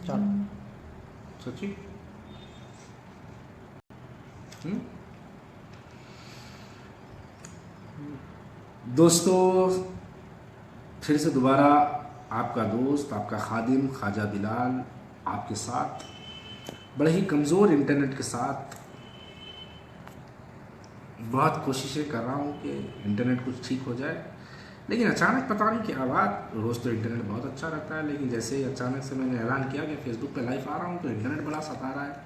चलो सच्ची। दोस्तों, फिर से दोबारा आपका दोस्त, आपका खादिम ख्वाजा बिलाल आपके साथ, बड़े ही कमज़ोर इंटरनेट के साथ। बहुत कोशिशें कर रहा हूँ कि इंटरनेट कुछ ठीक हो जाए, लेकिन अचानक पता नहीं क्या बात। रोज़ तो इंटरनेट बहुत अच्छा रहता है, लेकिन जैसे ही अचानक से मैंने ऐलान किया कि फेसबुक पे लाइव आ रहा हूँ तो इंटरनेट बड़ा सता रहा है।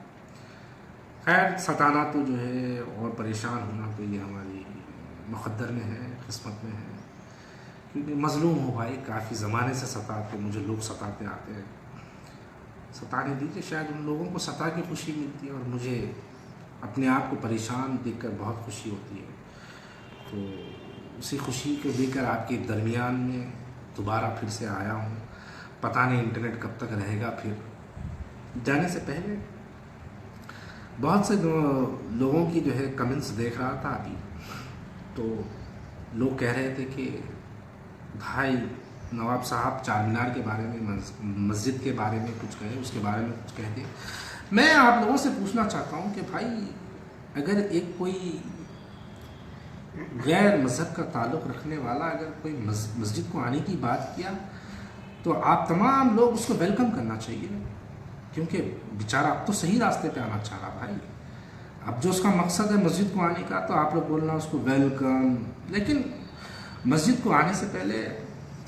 खैर, सताना तो जो है और परेशान होना तो ये हमारी मुक़द्दर में है, किस्मत में है, क्योंकि मज़लूम हो भाई। काफ़ी ज़माने से सताते मुझे लोग, सताते आते हैं। सताने दीजिए, शायद उन लोगों को सता के खुशी मिलती है और मुझे अपने आप को परेशान देखकर बहुत खुशी होती है। तो उसी खुशी को देकर आपके दरमियान में दोबारा फिर से आया हूँ। पता नहीं इंटरनेट कब तक रहेगा। फिर जाने से पहले बहुत से लोगों की जो है कमेंट्स देख रहा था अभी, तो लोग कह रहे थे कि भाई नवाब साहब चार मीनार के बारे में, मस्जिद के बारे में कुछ कहे, उसके बारे में कुछ कह दे। मैं आप लोगों से पूछना चाहता हूं कि भाई, अगर एक कोई गैर मज़हब का ताल्लुक़ रखने वाला अगर कोई मस्जिद को आने की बात किया, तो आप तमाम लोग उसको वेलकम करना चाहिए, क्योंकि बेचारा अब तो सही रास्ते पे आना चाह रहा भाई। अब जो उसका मकसद है मस्जिद को आने का, तो आप लोग बोलना उसको वेलकम। लेकिन मस्जिद को आने से पहले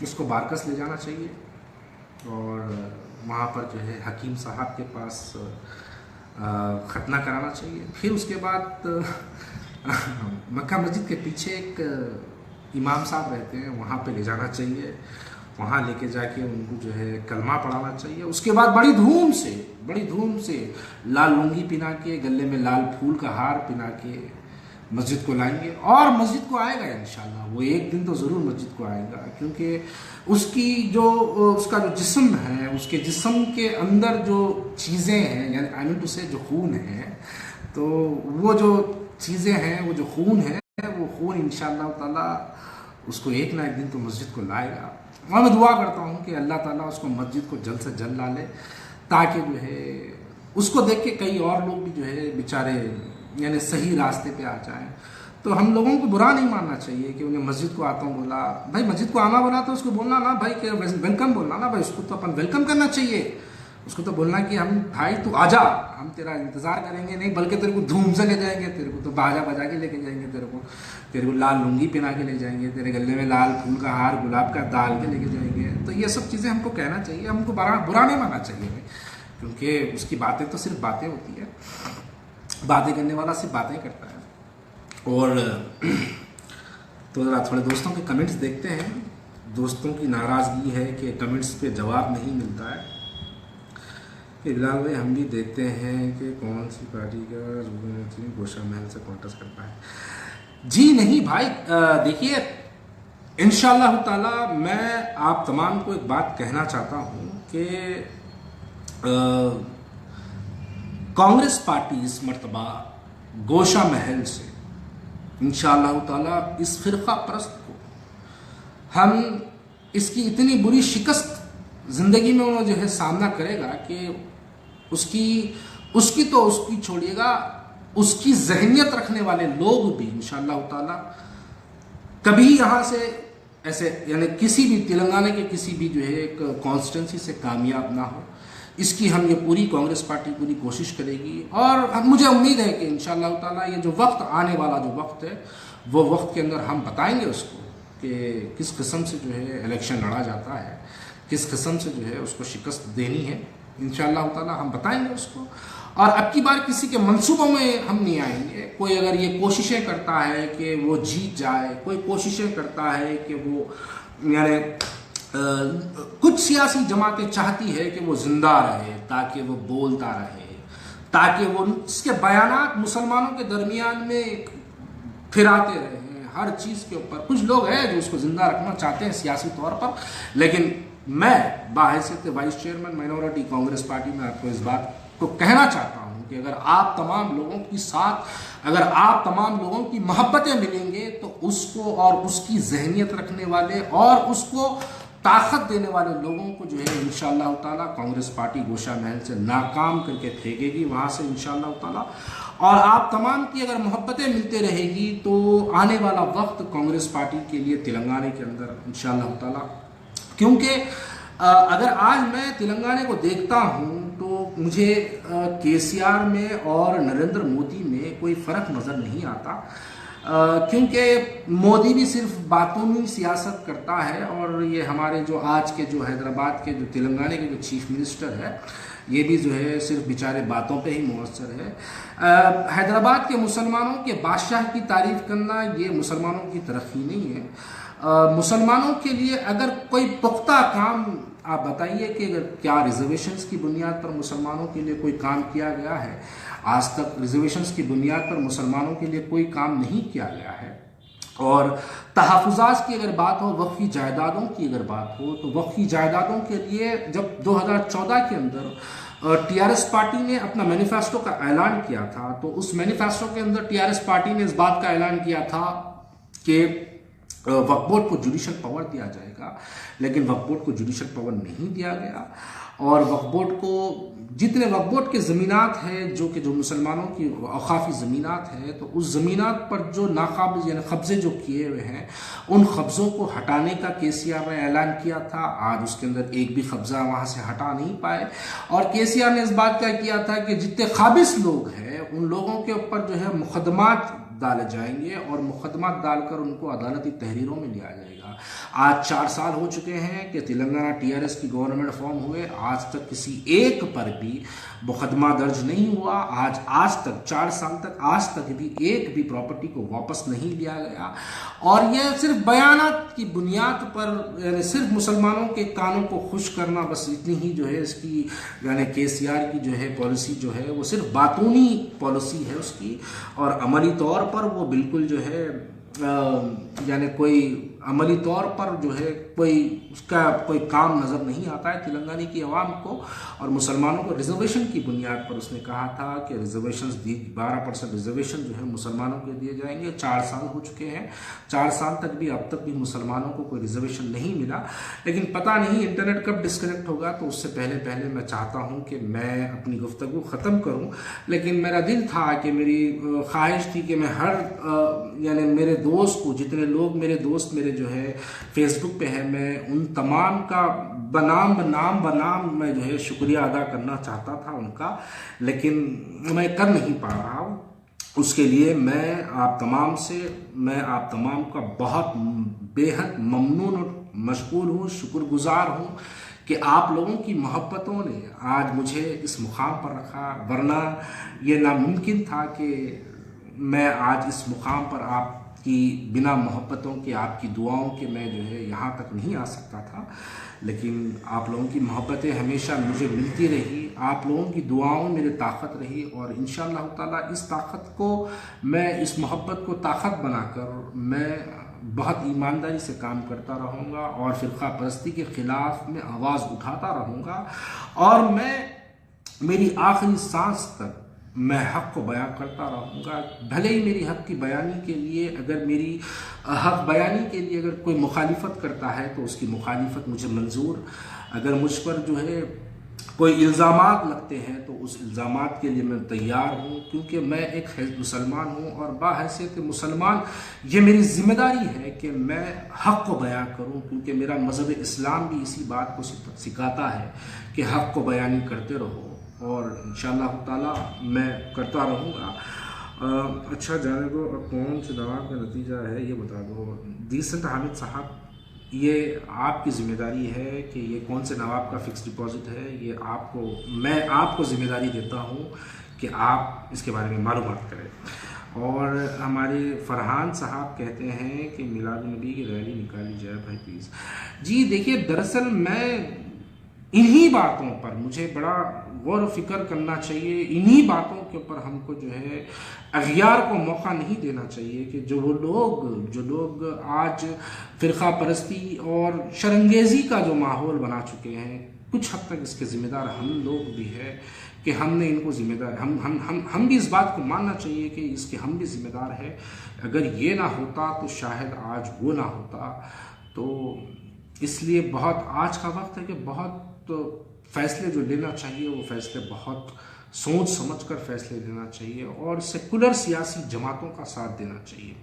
उसको बारकस ले जाना चाहिए और वहाँ पर जो है हकीम साहब के पास खतना कराना चाहिए। फिर उसके बाद मक्का मस्जिद के पीछे एक इमाम साहब रहते हैं, वहाँ पे ले जाना चाहिए। वहाँ लेके जाके उनको जो है कलमा पढ़ाना चाहिए। उसके बाद बड़ी धूम से लाल लुंगी पिना के, गले में लाल फूल का हार पिना के मस्जिद को लाएंगे। और मस्जिद को आएगा इंशाल्लाह, वो एक दिन तो ज़रूर मस्जिद को आएगा, क्योंकि उसका जो जिस्म है, उसके जिस्म के अंदर जो चीज़ें हैं, यानी आई मीन टू से जो खून है, तो वो जो चीज़ें हैं, वो जो खून है, वो खून इंशाअल्लाह ताला उसको एक ना एक दिन तो मस्जिद को लाएगा। और मैं दुआ करता हूँ कि अल्लाह ताला उसको मस्जिद को जल्द से जल्द ला ले, ताकि जो है उसको देख के कई और लोग भी जो है बेचारे यानी सही रास्ते पे आ जाएं। तो हम लोगों को बुरा नहीं मानना चाहिए कि उन्हें मस्जिद को आता हूँ बोला, भाई मस्जिद को आना बोला तो उसको बोलना ना भाई कि वेलकम बोलना ना भाई, उसको तो अपन वेलकम करना चाहिए। उसको तो बोलना कि हम भाई तू आजा, हम तेरा इंतजार करेंगे, नहीं बल्कि तेरे को धूम से ले जाएंगे, तेरे को तो बाजा बजा के लेके जाएंगे, तेरे को लाल लुंगी पहना के ले जाएंगे, तेरे गले में लाल फूल का हार गुलाब का डाल के लेके जाएंगे। तो ये सब चीज़ें हमको कहना चाहिए, हमको बुरा नहीं मानना चाहिए, क्योंकि उसकी बातें तो सिर्फ बातें होती है, बातें करने वाला सिर्फ बातें करता है। और तो ज़रा थोड़े दोस्तों के कमेंट्स देखते हैं। दोस्तों की नाराज़गी है कि कमेंट्स पे जवाब नहीं मिलता है। कि बिलाल भाई, हम भी देखते हैं कि कौन सी पार्टी का गोशा महल से कॉन्टेस्ट करता है। जी नहीं भाई, देखिए इंशाअल्लाह ताला मैं आप तमाम को एक बात कहना चाहता हूँ कि कांग्रेस पार्टी इस मर्तबा गोशा महल से इंशाअल्लाह ताला इस फिरका परस्त को हम इसकी इतनी बुरी शिकस्त जिंदगी में वो जो है सामना करेगा कि उसकी छोड़िएगा, उसकी जहनियत रखने वाले लोग भी इंशाअल्लाह ताला कभी यहाँ से ऐसे यानी किसी भी तेलंगाना के किसी भी जो है एक कॉन्स्टिट्यूंसी से कामयाब ना हो। इसकी हम ये पूरी कांग्रेस पार्टी पूरी कोशिश करेगी। और मुझे उम्मीद है कि इंशाअल्लाह ताला ये जो वक्त आने वाला जो वक्त है, वो वक्त के अंदर हम बताएंगे उसको कि किस किस्म से जो है इलेक्शन लड़ा जाता है, किस किस्म से जो है उसको शिकस्त देनी है। इंशाअल्लाह ताला हम बताएंगे उसको। और अब की बार किसी के मंसूबों में हम नहीं आएंगे। कोई अगर ये कोशिशें करता है कि वो जीत जाए, कोई कोशिशें करता है कि वो यानी कुछ सियासी जमातें चाहती है कि वो जिंदा रहे, ताकि वो बोलता रहे, ताकि वो इसके बयानात मुसलमानों के दरमियान में फिराते रहे हर चीज़ के ऊपर। कुछ लोग हैं जो उसको जिंदा रखना चाहते हैं सियासी तौर पर, लेकिन मैं बाहैसियत vice chairman minority Congress party में आपको इस बात को कहना चाहता हूं कि अगर आप तमाम लोगों के साथ, अगर आप तमाम लोगों की मोहब्बतें मिलेंगे, तो उसको और उसकी जहनियत रखने वाले और उसको ताकत देने वाले लोगों को जो है इंशाअल्लाह ताला कांग्रेस पार्टी गोशा महल से नाकाम करके फेंकेगी वहाँ से इंशाअल्लाह ताला। और आप तमाम की अगर मोहब्बतें मिलते रहेगी तो आने वाला वक्त कांग्रेस पार्टी के लिए तेलंगाना के अंदर इंशाअल्लाह ताला, क्योंकि अगर आज मैं तेलंगाना को देखता हूँ तो मुझे केसीआर में और नरेंद्र मोदी में कोई फ़र्क नज़र नहीं आता, क्योंकि मोदी भी सिर्फ बातों में सियासत करता है और ये हमारे जो आज के जो हैदराबाद के जो तेलंगाना के जो चीफ मिनिस्टर है ये भी जो है सिर्फ बेचारे बातों पे ही मुवस्सर है। हैदराबाद के मुसलमानों के बादशाह की तारीफ करना ये मुसलमानों की तरक्की नहीं है। मुसलमानों के लिए अगर कोई पुख्ता काम आप बताइए कि अगर क्या रिजर्वेशंस की बुनियाद पर मुसलमानों के लिए कोई काम किया गया है? आज तक रिजर्वेशंस की बुनियाद पर मुसलमानों के लिए कोई काम नहीं किया गया है। और तहफ़्फ़ुज़ात की अगर बात हो, वक्फ़ी जायदादों की अगर बात हो, तो वक्फ़ी जायदादों के लिए जब 2014 के अंदर टीआरएस पार्टी ने अपना मैनिफेस्टो का ऐलान किया था, तो उस मैनिफेस्टो के अंदर टीआरएस पार्टी ने इस बात का ऐलान किया था कि वक्फ बोर्ड को जुडिशल पावर दिया जाएगा, लेकिन वक्फ बोर्ड को जुडिशल पावर नहीं दिया गया। और वक्फ बोर्ड को जितने वक्फ बोर्ड के ज़मीनात हैं जो मुसलमानों की औक़ाफ़ी ज़मीनात हैं, तो उस ज़मीनात पर जो नाकाबिज यानी कब्ज़े जो किए हुए हैं उन कब्ज़ों को हटाने का केसीआर ने ऐलान किया था। आज उसके अंदर एक भी कब्ज़ा वहाँ से हटा नहीं पाए। और केसीआर ने इस बात का किया था कि जितने काबिज़ लोग हैं उन लोगों के ऊपर जो है मुकदमात डाले जाएंगे और मुकदमात डालकर उनको अदालती तहरीरों में लिया जाएगा। आज 4 साल हो चुके हैं कि तेलंगाना टीआरएस की गवर्नमेंट फॉर्म हुए, आज तक किसी एक पर भी मुकदमा दर्ज नहीं हुआ। आज तक 4 साल तक आज तक भी एक भी प्रॉपर्टी को वापस नहीं लिया गया। और यह सिर्फ बयानात की बुनियाद पर यानी सिर्फ मुसलमानों के कानों को खुश करना, बस इतनी ही जो है इसकी यानी केसीआर की जो है पॉलिसी जो है वो सिर्फ बातूनी पॉलिसी है उसकी, और अमली तौर पर वो बिल्कुल जो है यानी कोई अमली तौर पर जो है कोई उसका कोई काम नज़र नहीं आता है तेलंगाना की आवाम को। और मुसलमानों को रिजर्वेशन की बुनियाद पर उसने कहा था कि रिजर्वेशन 12% रिजर्वेशन जो है मुसलमानों के दिए जाएंगे। 4 साल हो चुके हैं, 4 साल तक भी अब तक भी मुसलमानों को कोई रिजर्वेशन नहीं मिला। लेकिन पता नहीं इंटरनेट कब डिस्कनेक्ट होगा, तो उससे पहले मैं चाहता हूँ कि मैं अपनी गुफ्तगू ख़त्म करूँ। लेकिन मेरा दिल था कि मेरी ख्वाहिश थी कि मैं हर यानी मेरे दोस्त को, जितने लोग मेरे दोस्त मेरे जो है फेसबुक पे है, मैं उन तमाम का बनाम मैं जो है शुक्रिया अदा करना चाहता था उनका, लेकिन मैं कर नहीं पा रहा हूँ। उसके लिए मैं आप तमाम का बहुत बेहद ममनून और मशकूर हूँ, शुक्रगुजार हूँ कि आप लोगों की मोहब्बतों ने आज मुझे इस मुकाम पर रखा, वरना ये नामुमकिन था कि मैं आज इस मुकाम पर आपकी बिना मोहब्बतों के, आपकी दुआओं के मैं जो है यहाँ तक नहीं आ सकता था। लेकिन आप लोगों की मोहब्बतें हमेशा मुझे मिलती रही, आप लोगों की दुआओं में मेरी ताकत रही, और इंशाअल्लाह ताला इस ताकत को मैं, इस मोहब्बत को ताकत बनाकर मैं बहुत ईमानदारी से काम करता रहूँगा और फ़िरक़ा परस्ती के ख़िलाफ़ में आवाज़ उठाता रहूँगा। और मैं मेरी आखिरी सांस तक मैं हक़ को बयां करता रहूँगा। भले ही मेरी हक़ की बयानी के लिए, अगर मेरी हक़ बयानी के लिए अगर कोई मुखालिफत करता है तो उसकी मुखालिफत मुझे मंजूर। अगर मुझ पर जो है कोई इल्ज़ामात लगते हैं तो उस इल्ज़ामात के लिए मैं तैयार हूँ, क्योंकि मैं एक मुसलमान हूँ और बाहैसियत मुसलमान ये मेरी ज़िम्मेदारी है कि मैं हक़ को बयां करूँ, क्योंकि मेरा मज़हब इस्लाम भी इसी बात को सिखाता है कि हक़ को बयानी करते रहो, और इंशाअल्लाह ताला मैं करता रहूँगा। अच्छा जाने दो, अब कौन से नवाब का नतीजा है ये बता दो। डीसेंट हामिद साहब, ये आपकी ज़िम्मेदारी है कि ये कौन से नवाब का फ़िक्स डिपॉज़िट है, ये मैं आपको ज़िम्मेदारी देता हूँ कि आप इसके बारे में मालूमात करें। और हमारे फरहान साहब कहते हैं कि मिलादुन्नबी की रैली निकाली जाए भाई प्लीज़। जी देखिए, दरअसल मैं इन्हीं बातों पर मुझे बड़ा गौर फिक्र करना चाहिए, इन्हीं बातों के ऊपर हमको जो है अगियार को मौका नहीं देना चाहिए कि जो लोग आज फ़िरक़ा परस्ती और शरंगेज़ी का जो माहौल बना चुके हैं, कुछ हद तक इसके ज़िम्मेदार हम लोग भी हैं कि हमने इनको ज़िम्मेदार हम भी इस बात को मानना चाहिए कि इसके हम भी ज़िम्मेदार है। अगर ये ना होता तो शायद आज वो ना होता। तो इसलिए बहुत आज का वक्त है कि बहुत फैसले जो लेना चाहिए वो फैसले बहुत सोच समझकर फैसले लेना चाहिए और सेकुलर सियासी जमातों का साथ देना चाहिए।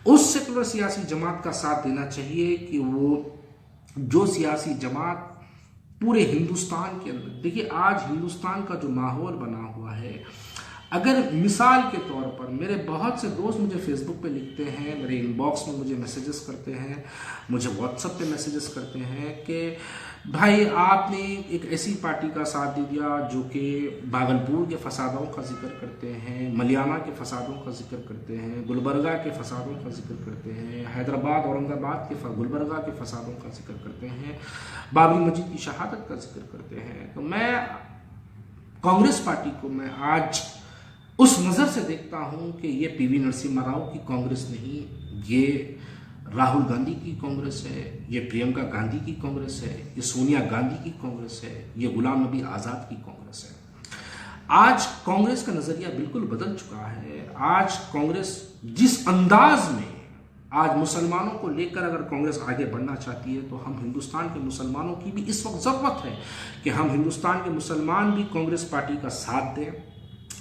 उस सेकुलर सियासी जमात का साथ देना चाहिए कि वो जो सियासी जमात पूरे हिंदुस्तान के अंदर, देखिए आज हिंदुस्तान का जो माहौल बना हुआ है, अगर मिसाल के तौर पर मेरे बहुत से दोस्त मुझे फेसबुक पे लिखते हैं, मेरे इनबॉक्स में मुझे मैसेजेस करते हैं, मुझे व्हाट्सएप पे मैसेजेस करते हैं कि भाई आपने एक ऐसी पार्टी का साथ दे दिया जो कि भागलपुर के फसादों का जिक्र करते हैं, मलियाना के फसादों का जिक्र करते हैं, गुलबर्गा के फसादों का जिक्र करते हैं, हैदराबाद औरंगाबाद के गुलबर्गा के फसादों का जिक्र करते हैं, बाबरी मस्जिद की शहादत का जिक्र करते हैं। तो मैं कांग्रेस पार्टी को मैं आज उस नज़र से देखता हूं कि ये पीवी नरसिम्हा राव की कांग्रेस नहीं, ये राहुल गांधी की कांग्रेस है, ये प्रियंका गांधी की कांग्रेस है, ये सोनिया गांधी की कांग्रेस है, ये गुलाम नबी आज़ाद की कांग्रेस है। आज कांग्रेस का नज़रिया बिल्कुल बदल चुका है। आज कांग्रेस जिस अंदाज में आज मुसलमानों को लेकर अगर कांग्रेस आगे बढ़ना चाहती है, तो हम हिंदुस्तान के मुसलमानों की भी इस वक्त ज़रूरत है कि हम हिंदुस्तान के मुसलमान भी कांग्रेस पार्टी का साथ दें,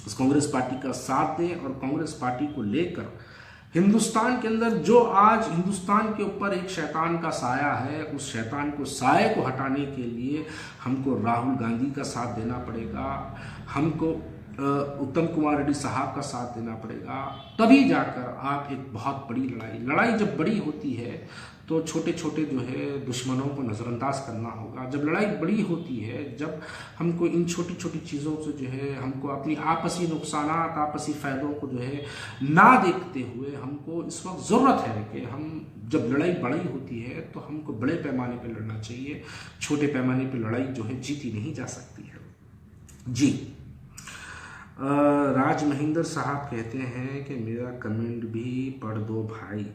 उस कांग्रेस पार्टी का साथ दें और कांग्रेस पार्टी को लेकर हिंदुस्तान के अंदर जो आज हिंदुस्तान के ऊपर एक शैतान का साया है, उस शैतान को साये को हटाने के लिए हमको राहुल गांधी का साथ देना पड़ेगा, हमको उत्तम कुमार रेड्डी साहब का साथ देना पड़ेगा। तभी जाकर आप एक बहुत बड़ी लड़ाई जब बड़ी होती है तो छोटे छोटे जो है दुश्मनों को नज़रअंदाज करना होगा। जब लड़ाई बड़ी होती है, जब हमको इन छोटी छोटी चीज़ों से जो है हमको अपनी आपसी नुकसानात, आपसी फ़ायदों को जो है ना देखते हुए हमको इस वक्त ज़रूरत है कि हम जब लड़ाई बड़ी होती है तो हमको बड़े पैमाने पर लड़ना चाहिए। छोटे पैमाने पर लड़ाई जो है जीती नहीं जा सकती है। जी राज महेंद्र साहब कहते हैं कि मेरा कमेंट भी पढ़ दो भाई।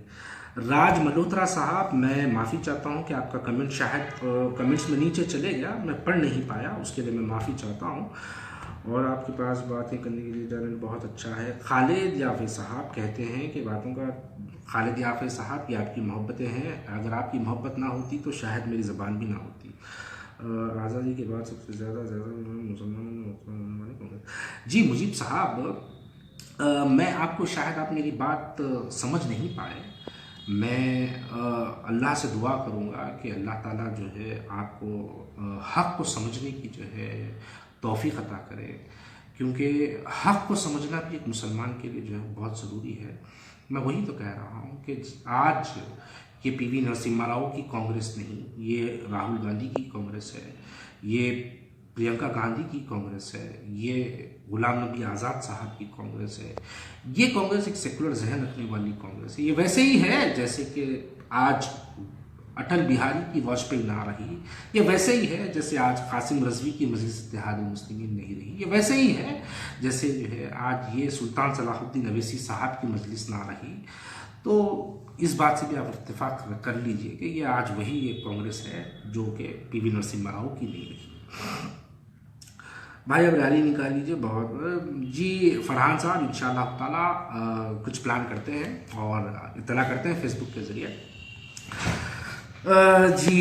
राज मल्होत्रा साहब, मैं माफ़ी चाहता हूं कि आपका कमेंट शायद कमेंट्स में नीचे चले गया, मैं पढ़ नहीं पाया, उसके लिए मैं माफ़ी चाहता हूं। और आपके पास बातें करने के लिए चैनल बहुत अच्छा है। खालिद याफे साहब कहते हैं कि बातों का, खालिद याफे साहब की आपकी मोहब्बतें हैं, अगर आपकी मोहब्बत ना होती तो शायद मेरी ज़बान भी ना होती। आज़ादी के बाद सबसे ज़्यादा मुसलमानों। जी मुजीब साहब, मैं आपको शायद आप मेरी बात समझ नहीं पाए। मैं अल्लाह से दुआ करूँगा कि अल्लाह ताला जो है आपको हक़ को समझने की जो है तौफ़ीक़ अता करे, क्योंकि हक़ को समझना भी एक मुसलमान के लिए जो है बहुत ज़रूरी है। मैं वही तो कह रहा हूँ कि आज ये पीवी नरसिम्हा राव की कांग्रेस नहीं, ये राहुल गांधी की कांग्रेस है, ये प्रियंका गांधी की कांग्रेस है, ये गुलाम नबी आज़ाद साहब की कांग्रेस है। ये कांग्रेस एक सेकुलर जहन रखने वाली कांग्रेस है। ये वैसे ही है जैसे कि आज अटल बिहारी की वाजपेयी ना रही, ये वैसे ही है जैसे आज कासिम रजवी की मजलिस इत्तेहाद मुस्लिमीन नहीं रही, ये वैसे ही है जैसे जो है आज ये सुल्तान सलाहुद्दीन अवैसी साहब की मजलिस ना रही। तो इस बात से भी आप इत्तेफाक कर लीजिए कि ये आज वही एक कांग्रेस है जो कि पीवी नरसिम्हा राव की नहीं रही। भाई अब रैली निकाल लीजिए बहुत। जी फरहान साहब, इंशाअल्लाह ताला कुछ प्लान करते हैं और इत्तला करते हैं फेसबुक के ज़रिए। जी